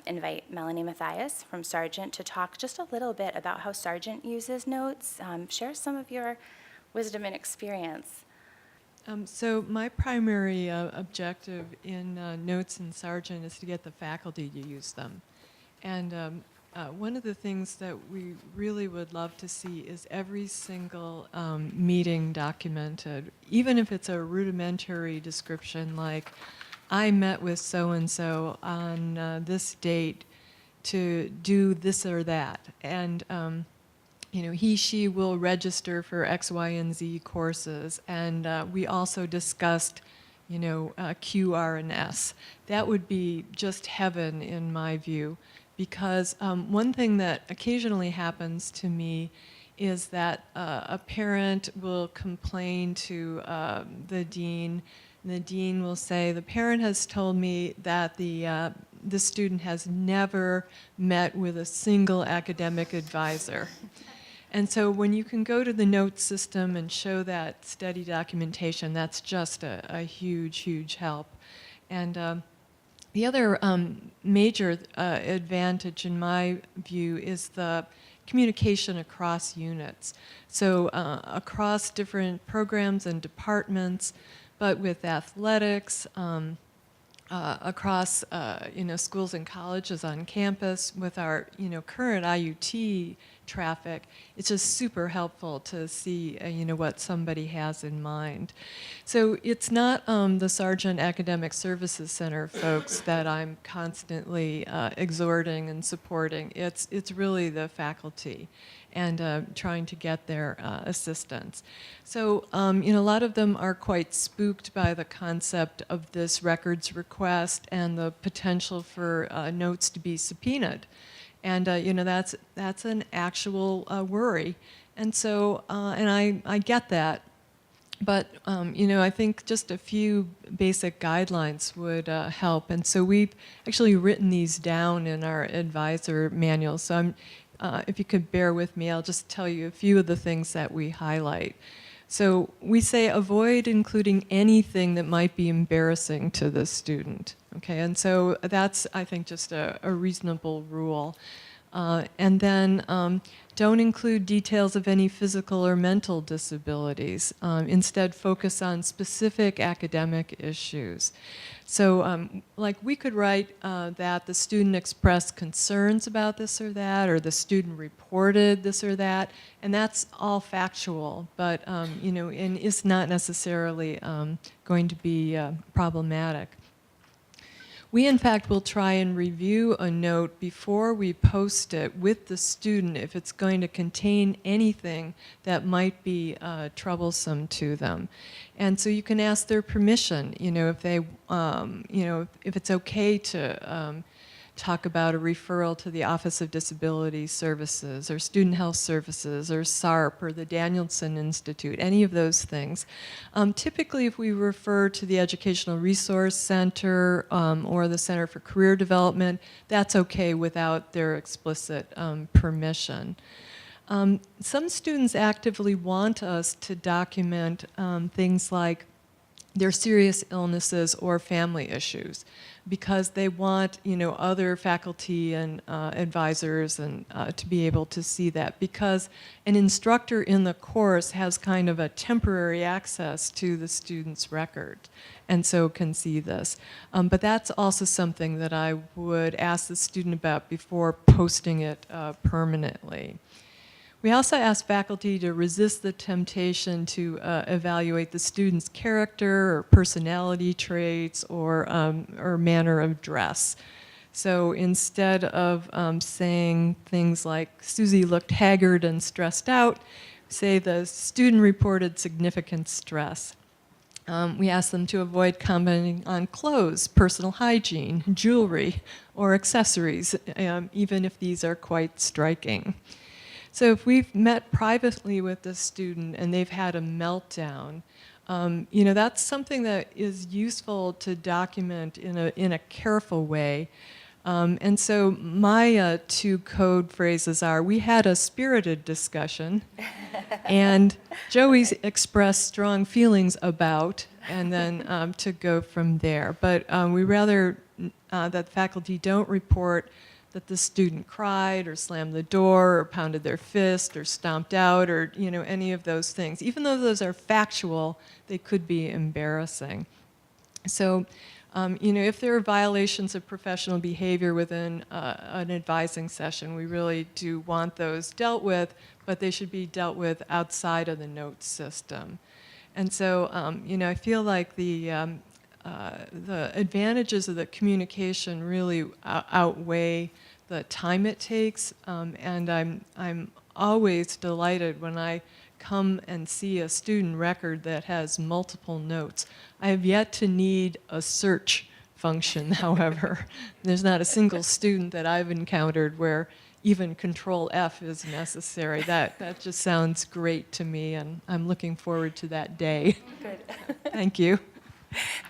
invite Melanie Mathias from Sargent to talk just a little bit about how Sargent uses notes. Share some of your wisdom and experience. So my primary objective in Notes in Sargent is to get the faculty to use them. And one of the things that we really would love to see is every single meeting documented, even if it's a rudimentary description like, I met with so-and-so on this date to do this or that. And you know, he, she will register for X, Y, and Z courses. And we also discussed, you know, Q, R, and S. That would be just heaven in my view, because one thing that occasionally happens to me is that a parent will complain to the dean, and the dean will say, the parent has told me that the student has never met with a single academic advisor. And so when you can go to the notes system and show that study documentation, that's just a huge, huge help. And the other major advantage, in my view, is the communication across units. So across different programs and departments, but with athletics, across you know, schools and colleges on campus, with our current IUT traffic, it's just super helpful to see you know, what somebody has in mind. So it's not the Sargent Academic Services Center folks that I'm constantly exhorting and supporting. It's really the faculty and trying to get their assistance. So you know, a lot of them are quite spooked by the concept of this records request and the potential for notes to be subpoenaed. And you know, that's an actual worry. And so, and I get that. But you know, I think just a few basic guidelines would help. And so we've actually written these down in our advisor manual. So if you could bear with me, I'll just tell you a few of the things that we highlight. So we say avoid including anything that might be embarrassing to the student. Okay, and so that's, I think, just a reasonable rule. And then don't include details of any physical or mental disabilities. Instead, focus on specific academic issues. So like we could write that the student expressed concerns about this or that, or the student reported this or that, and that's all factual, but you know, and it's not necessarily going to be problematic. We, in fact, will try and review a note before we post it with the student if it's going to contain anything that might be troublesome to them. And so you can ask their permission, you know, if they, you know, if it's okay to talk about a referral to the Office of Disability Services or Student Health Services or SARP or the Danielson Institute, any of those things. Typically, if we refer to the Educational Resource Center or the Center for Career Development, that's okay without their explicit permission. Some students actively want us to document things like their serious illnesses or family issues, because they want, other faculty and advisors and to be able to see that, because an instructor in the course has kind of a temporary access to the student's record and so can see this. But that's also something that I would ask the student about before posting it permanently. We also ask faculty to resist the temptation to evaluate the student's character or personality traits or manner of dress. So instead of saying things like, Susie looked haggard and stressed out, say the student reported significant stress. We ask them to avoid commenting on clothes, personal hygiene, jewelry, or accessories, even if these are quite striking. So if we've met privately with the student and they've had a meltdown, that's something that is useful to document in a careful way. And so my two code phrases are, we had a spirited discussion, and Joey's expressed strong feelings about, and then to go from there. But we rather that faculty don't report that the student cried or slammed the door or pounded their fist or stomped out or any of those things. Even though those are factual, they could be embarrassing. So if there are violations of professional behavior within an advising session, we really do want those dealt with, but they should be dealt with outside of the notes system. And so I feel like the advantages of the communication really outweigh the time it takes, and I'm always delighted when I come and see a student record that has multiple notes. I have yet to need a search function, however. There's not a single student that I've encountered where even Control F is necessary. That just sounds great to me, and I'm looking forward to that day. Good. Thank you.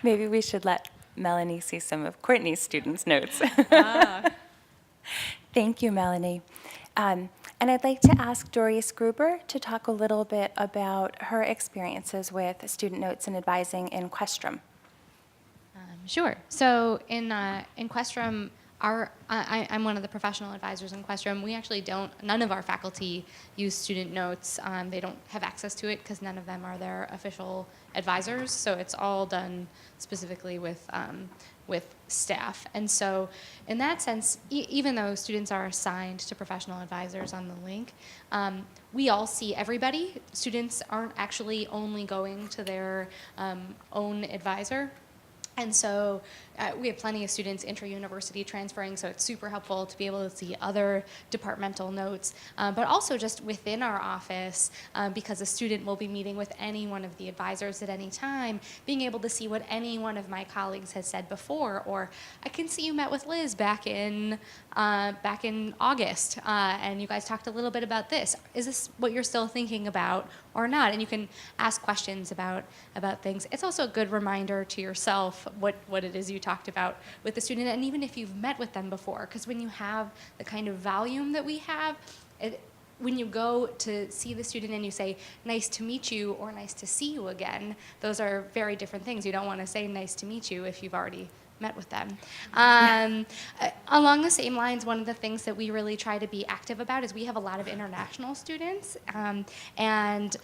Maybe we should let Melanie see some of Courtney's students' notes. Thank you, Melanie. And I'd like to ask Doris Gruber to talk a little bit about her experiences with student notes and advising in Questrom. Sure. So in Questrom, I'm one of the professional advisors in Questrom. We actually none of our faculty use student notes. They don't have access to it because none of them are their official advisors. So it's all done specifically with staff. And so in that sense, even though students are assigned to professional advisors on the link, we all see everybody. Students aren't actually only going to their own advisor. And so we have plenty of students intra-university transferring, so it's super helpful to be able to see other departmental notes, but also just within our office, because a student will be meeting with any one of the advisors at any time, being able to see what any one of my colleagues has said before, or I can see you met with Liz back in August, and you guys talked a little bit about this. Is this what you're still thinking about or not? And you can ask questions about things. It's also a good reminder to yourself what it is you talked about with the student, and even if you've met with them before, because when you have the kind of volume that we have, when you go to see the student and you say, nice to meet you or nice to see you again, those are very different things. You don't want to say nice to meet you if you've already met with them. Along the same lines, one of the things that we really try to be active about is we have a lot of international students, and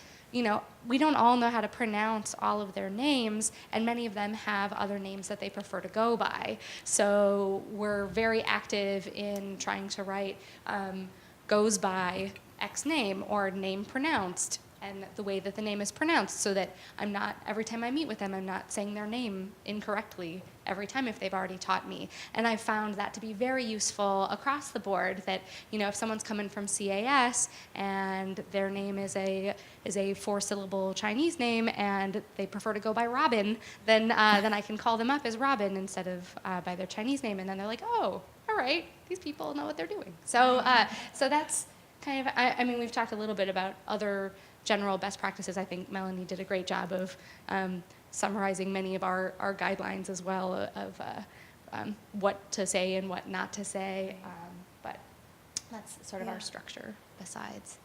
we don't all know how to pronounce all of their names, and many of them have other names that they prefer to go by. So we're very active in trying to write goes by X name or name pronounced, and the way that the name is pronounced, so that every time I meet with them, I'm not saying their name incorrectly every time if they've already taught me. And I found that to be very useful across the board, that if someone's coming from CAS and their name is a 4-syllable Chinese name and they prefer to go by Robin, then I can call them up as Robin instead of by their Chinese name, and then they're like, oh, all right, these people know what they're doing. So that's kind of, we've talked a little bit about other general best practices. I think Melanie did a great job of summarizing many of our guidelines as well of what to say and what not to say, but that's sort of our structure besides.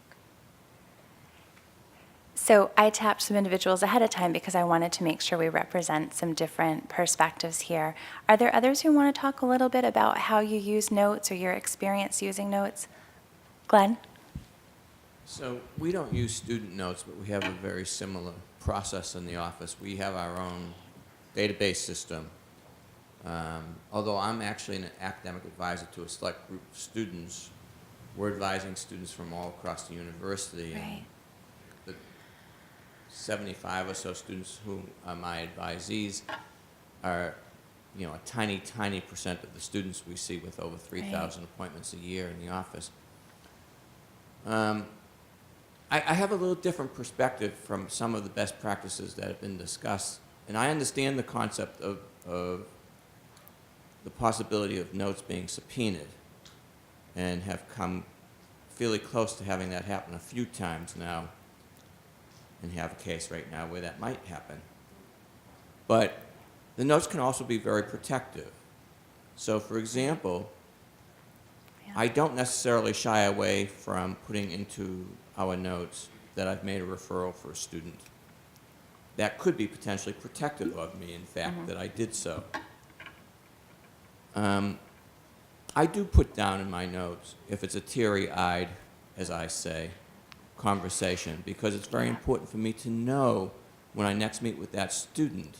So I tapped some individuals ahead of time because I wanted to make sure we represent some different perspectives here. Are there others who want to talk a little bit about how you use notes or your experience using notes? Glenn? So we don't use student notes, but we have a very similar process in the office. We have our own database system. Although I'm actually an academic advisor to a select group of students, we're advising students from all across the university. Right. And the 75 or so students who are my advisees are, you know, a tiny, tiny percent of the students we see with over 3,000 appointments a year in the office. I have a little different perspective from some of the best practices that have been discussed, and I understand the concept of the possibility of notes being subpoenaed, and have come fairly close to having that happen a few times now, and have a case right now where that might happen. But the notes can also be very protective. So, for example, I don't necessarily shy away from putting into our notes that I've made a referral for a student. That could be potentially protective of me, in fact, that I did so. I do put down in my notes, if it's a teary-eyed, as I say, conversation, because it's very important for me to know when I next meet with that student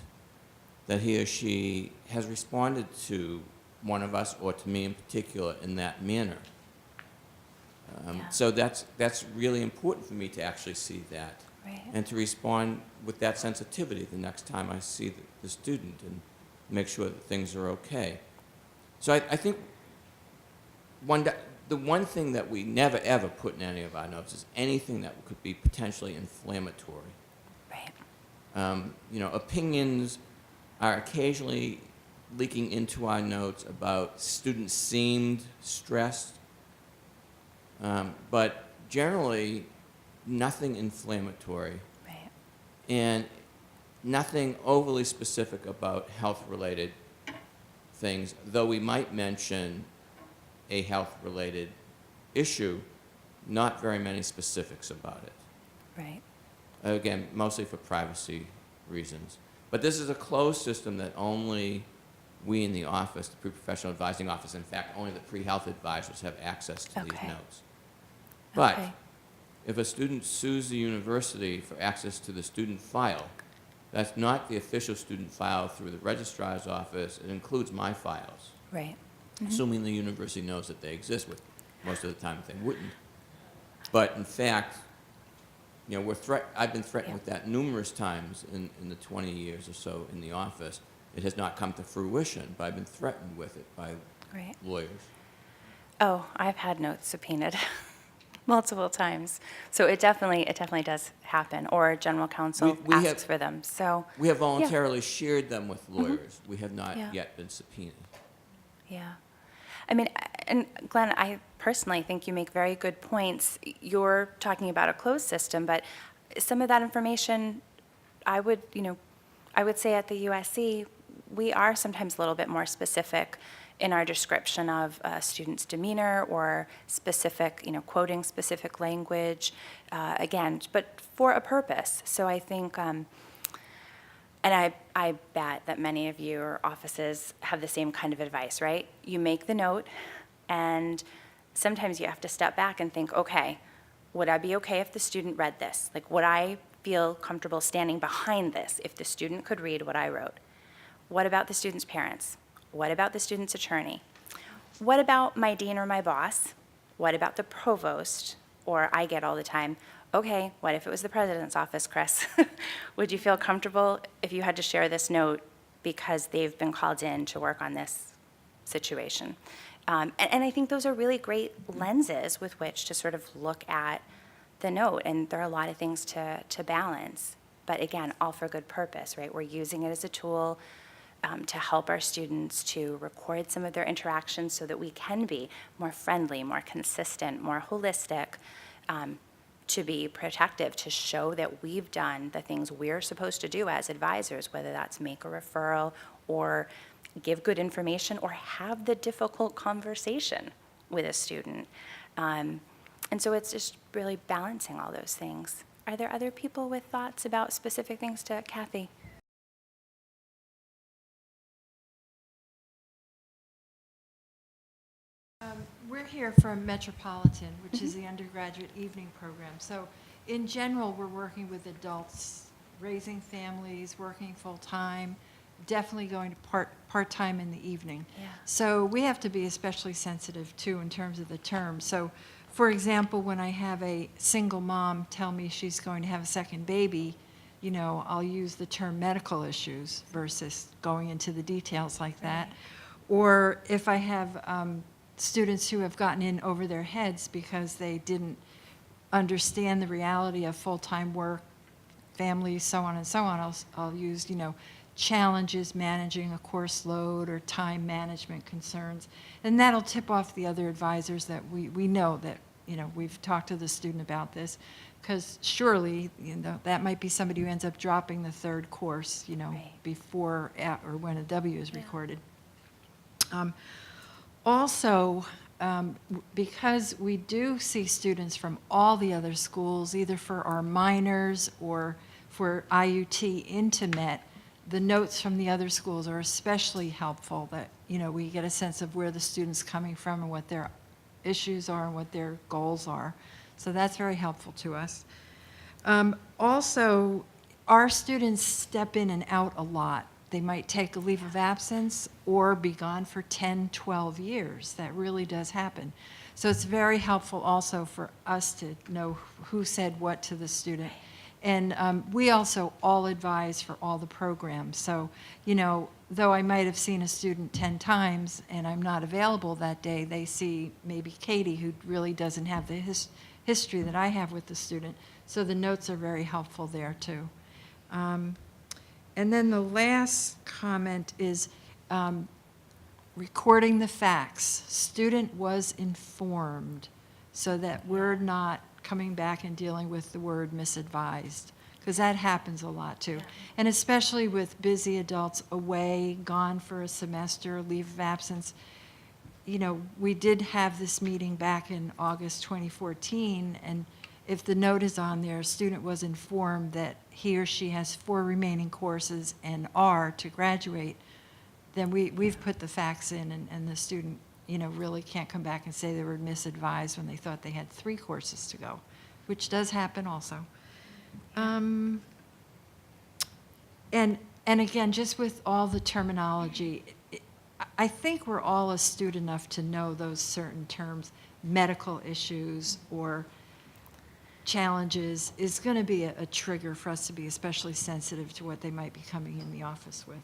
that he or she has responded to one of us, or to me in particular, in that manner. So that's really important for me to actually see that, and to respond with that sensitivity the next time I see the student, and make sure that things are okay. So I think the one thing that we never ever put in any of our notes is anything that could be potentially inflammatory. Right. You know, opinions are occasionally leaking into our notes about students seemed stressed, but generally nothing inflammatory. Right. And nothing overly specific about health-related things, though we might mention a health-related issue, not very many specifics about it. Right. Again, mostly for privacy reasons. But this is a closed system that only we in the office, the pre-professional advising office, in fact, only the pre-health advisors have access to these notes. But if a student sues the university for access to the student file, that's not the official student file through the registrar's office. It includes my files. Right. Assuming the university knows that they exist, with most of the time they wouldn't. But in fact, you know, I've been threatened with that numerous times in the 20 years or so in the office. It has not come to fruition, but I've been threatened with it by lawyers. Oh, I've had notes subpoenaed multiple times. So it definitely does happen, or general counsel asks for them. So we have voluntarily shared them with lawyers. We have not yet been subpoenaed. Yeah. I mean, and Glenn, I personally think you make very good points. You're talking about a closed system, but some of that information, I would say at the USC, we are sometimes a little bit more specific in our description of a student's demeanor, or specific, quoting specific language, again, but for a purpose. So I think, and I bet that many of your offices have the same kind of advice, right? You make the note, and sometimes you have to step back and think, okay, would I be okay if the student read this? Like, would I feel comfortable standing behind this if the student could read what I wrote? What about the student's parents? What about the student's attorney? What about my dean or my boss? What about the provost? Or I get all the time, okay, what if it was the president's office, Chris? Would you feel comfortable if you had to share this note because they've been called in to work on this situation? And I think those are really great lenses with which to sort of look at the note, and there are a lot of things to balance. But again, all for good purpose, right? We're using it as a tool to help our students to record some of their interactions so that we can be more friendly, more consistent, more holistic, to be protective, to show that we've done the things we're supposed to do as advisors, whether that's make a referral or give good information or have the difficult conversation with a student. And so it's just really balancing all those things. Are there other people with thoughts about specific things to Kathy? We're here from Metropolitan, which is the undergraduate evening program. So in general, we're working with adults, raising families, working full-time, definitely going to part-time in the evening. Yeah. So we have to be especially sensitive, too, in terms of the term. So, for example, when I have a single mom tell me she's going to have a second baby, you know, I'll use the term medical issues versus going into the details like that. Or if I have students who have gotten in over their heads because they didn't understand the reality of full-time work, families, so on and so on, I'll use, you know, challenges managing a course load or time management concerns. And that'll tip off the other advisors that we know that, you know, we've talked to the student about this, because surely, you know, that might be somebody who ends up dropping the third course, you know, before or when a W is recorded. Also, because we do see students from all the other schools, either for our minors or for IUT into MET, the notes from the other schools are especially helpful, that, you know, we get a sense of where the student's coming from and what their issues are and what their goals are. So that's very helpful to us. Also, our students step in and out a lot. They might take a leave of absence or be gone for 10, 12 years. That really does happen. So it's very helpful also for us to know who said what to the student. And we also all advise for all the programs. So, you know, though I might have seen a student 10 times and I'm not available that day, they see maybe Katie, who really doesn't have the history that I have with the student. So the notes are very helpful there too. And then the last comment is recording the facts. Student was informed, so that we're not coming back and dealing with the word misadvised, because that happens a lot too. And especially with busy adults away, gone for a semester, leave of absence. You know, we did have this meeting back in August 2014, and if the note is on there, a student was informed that he or she has 4 remaining courses and are to graduate, then we've put the facts in, and the student, you know, really can't come back and say they were misadvised when they thought they had 3 courses to go, which does happen also. And again, just with all the terminology, I think we're all astute enough to know those certain terms, medical issues or challenges, is going to be a trigger for us to be especially sensitive to what they might be coming in the office with.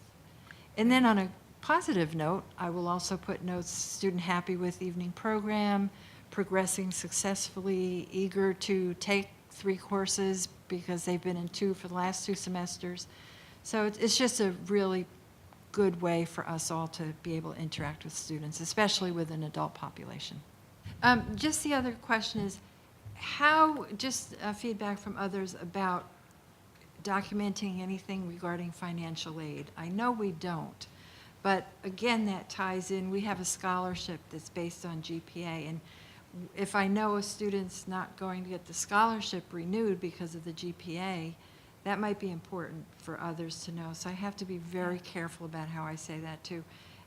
And then on a positive note, I will also put notes: student happy with evening program, progressing successfully, eager to take 3 courses because they've been in 2 for the last 2 semesters. So it's just a really good way for us all to be able to interact with students, especially with an adult population. Just the other question is, how, just feedback from others about documenting anything regarding financial aid. I know we don't, but again, that ties in, we have a scholarship that's based on GPA, and if I know a student's not going to get the scholarship renewed because of the GPA, that might be important for others to know. So I have to be very careful about how I say that too.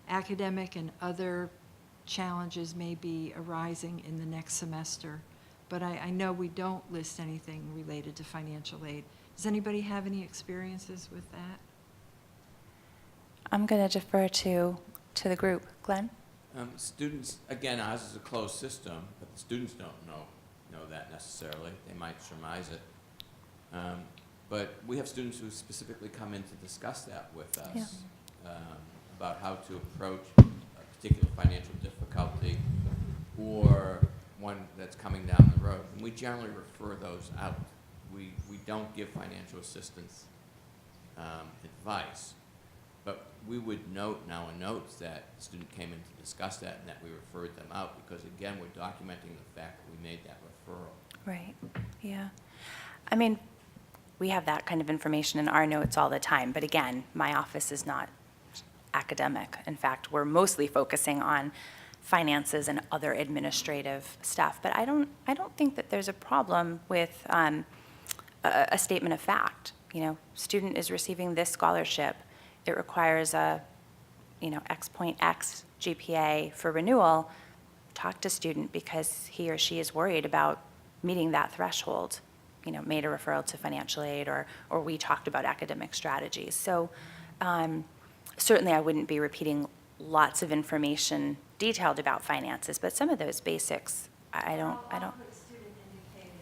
Academic and other challenges may be arising in the next semester, but I know we don't list anything related to financial aid. Does anybody have any experiences with that? I'm going to defer to the group. Glenn? Students, again, ours is a closed system, but the students don't know that necessarily. They might surmise it. But we have students who specifically come in to discuss that with us, about how to approach a particular financial difficulty or one that's coming down the road. And we generally refer those out. We don't give financial assistance advice, but we would note now in notes that the student came in to discuss that and that we referred them out, because again, we're documenting the fact that we made that referral. Right, yeah. I mean, we have that kind of information in our notes all the time, but again, my office is not academic. In fact, we're mostly focusing on finances and other administrative stuff. But I don't think that there's a problem with a statement of fact. You know, student is receiving this scholarship. It requires a, you know, X point X GPA for renewal. Talk to student because he or she is worried about meeting that threshold. You know, made a referral to financial aid, or we talked about academic strategies. So certainly I wouldn't be repeating lots of information detailed about finances, but some of those basics, I don't. Put student indicated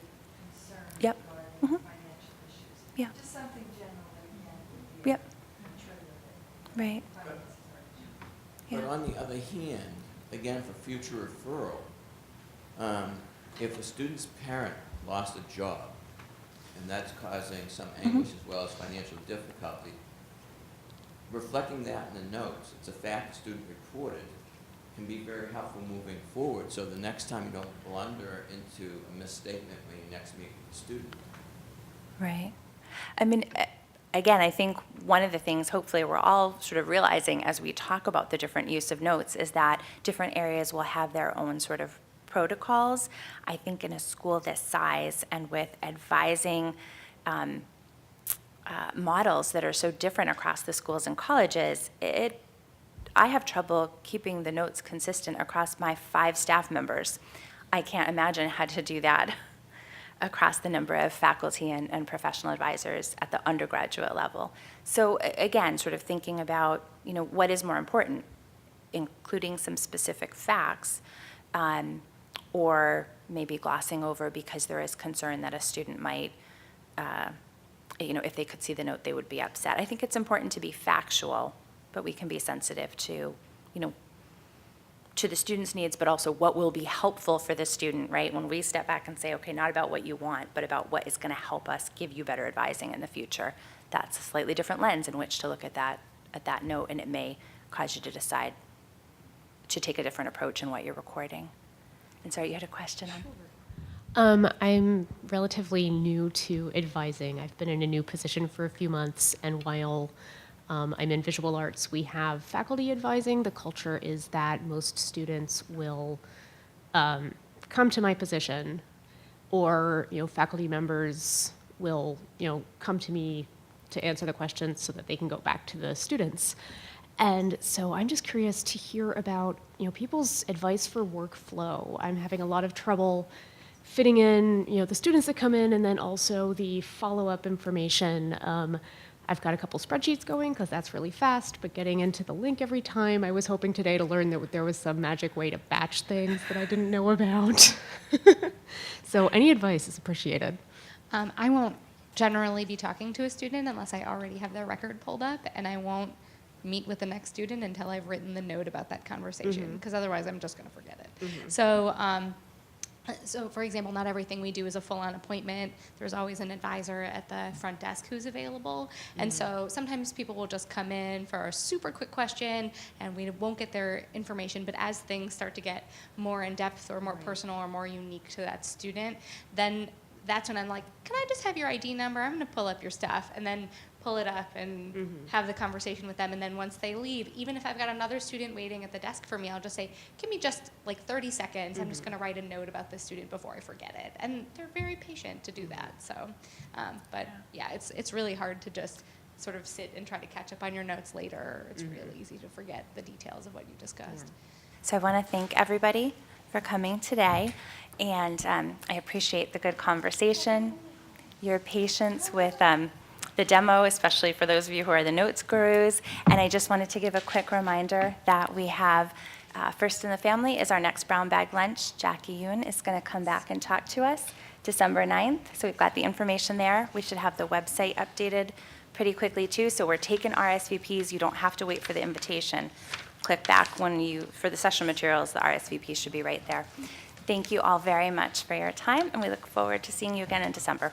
concern Yep. regarding financial issues. Yeah. Just something general that again would be Yep. a trigger that Right. finances are. But Yeah. on the other hand, again, for future referral, if a student's parent lost a job, and that's causing some anguish as well as financial difficulty, reflecting that in the notes, it's a fact the student reported, can be very helpful moving forward, so the next time you don't blunder into a misstatement when you next meet with the student. Right. I mean, again, I think one of the things hopefully we're all sort of realizing as we talk about the different use of notes is that different areas will have their own sort of protocols. I think in a school this size and with advising models that are so different across the schools and colleges, I have trouble keeping the notes consistent across my 5 staff members. I can't imagine how to do that across the number of faculty and professional advisors at the undergraduate level. So again, sort of thinking about, you know, what is more important, including some specific facts, or maybe glossing over because there is concern that a student might, you know, if they could see the note, they would be upset. I think it's important to be factual, but we can be sensitive to, you know, to the student's needs, but also what will be helpful for the student, right? When we step back and say, okay, not about what you want, but about what is going to help us give you better advising in the future, that's a slightly different lens in which to look at that note, and it may cause you to decide to take a different approach in what you're recording. And sorry, you had a question on? I'm relatively new to advising. I've been in a new position for a few months, and while I'm in visual arts, we have faculty advising. The culture is that most students will come to my position, or faculty members will come to me to answer the questions so that they can go back to the students. And so I'm just curious to hear about people's advice for workflow. I'm having a lot of trouble fitting in the students that come in, and then also the follow-up information. I've got a couple spreadsheets going because that's really fast, but getting into the link every time, I was hoping today to learn that there was some magic way to batch things that I didn't know about. So any advice is appreciated. I won't generally be talking to a student unless I already have their record pulled up, and I won't meet with the next student until I've written the note about that conversation, because otherwise I'm just going to forget it. So for example, not everything we do is a full-on appointment. There's always an advisor at the front desk who's available. And so sometimes people will just come in for a super quick question and we won't get their information. But as things start to get more in-depth or more personal or more unique to that student, then that's when I'm like, can I just have your ID number? I'm going to pull up your stuff, and then pull it up and have the conversation with them. And then once they leave, even if I've got another student waiting at the desk for me, I'll just say, give me just like 30 seconds. I'm just going to write a note about this student before I forget it. And they're very patient to do that. So, but yeah, it's really hard to just sort of sit and try to catch up on your notes later. It's really easy to forget the details of what you discussed. So I want to thank everybody for coming today, and I appreciate the good conversation, your patience with the demo, especially for those of you who are the notes gurus. And I just wanted to give a quick reminder that we have First in the Family is our next brown bag lunch. Jackie Yoon is going to come back and talk to us December 9th. So we've got the information there. We should have the website updated pretty quickly too. So we're taking RSVPs. You don't have to wait for the invitation. Click back for the session materials, the RSVP should be right there. Thank you all very much for your time, and we look forward to seeing you again in December.